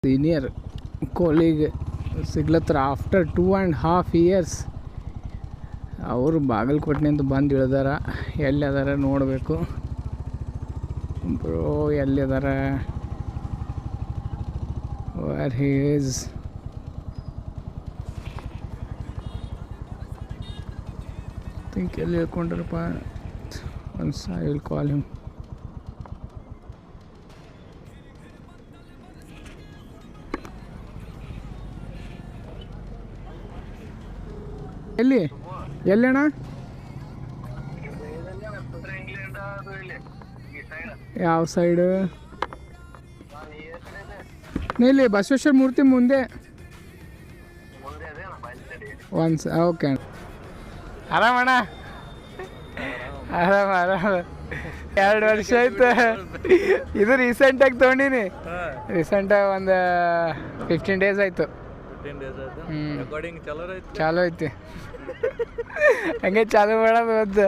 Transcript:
Senior ಕೋಲಿಗೆ ಸಿಗ್ಲತ್ತರ after 2.5 years. ಅವರು ಬಾಗಲಕೋಟೆನಿಂದ ಬಂದು ಇಳಿದಾರ. ಎಲ್ಲಿ ಅದಾರ ನೋಡಬೇಕು. ಬ್ರೋ ಎಲ್ಲಿ ಅದಾರ, ವೇರ್ ಹಿ ಈಸ್. ಥಿಂಕ್ ಎಲ್ಲಿ ಹೇಳ್ಕೊಂಡ್ರಪ್ಪ. Once I will call him. ಎಲ್ಲಿ ಅಣ್ಣ? ಯಾವ ಸೈಡು? ಇಲ್ಲಿ ಬಸವೇಶ್ವರ ಮೂರ್ತಿ ಮುಂದೆ. Once okay. ಆರಾಮಣ್ಣ? ಆರಾಮ 2 ವರ್ಷ ಆಯ್ತು. ಇದು ರೀಸೆಂಟಾಗಿ ತೊಗೊಂಡಿನಿ. ರೀಸೆಂಟಾಗಿ ಒಂದು 15 days ಆಯಿತು. ಚಾಲು ಐತಿ. ಹಂಗೆ ಚಾಲು ಮಾಡೋದು.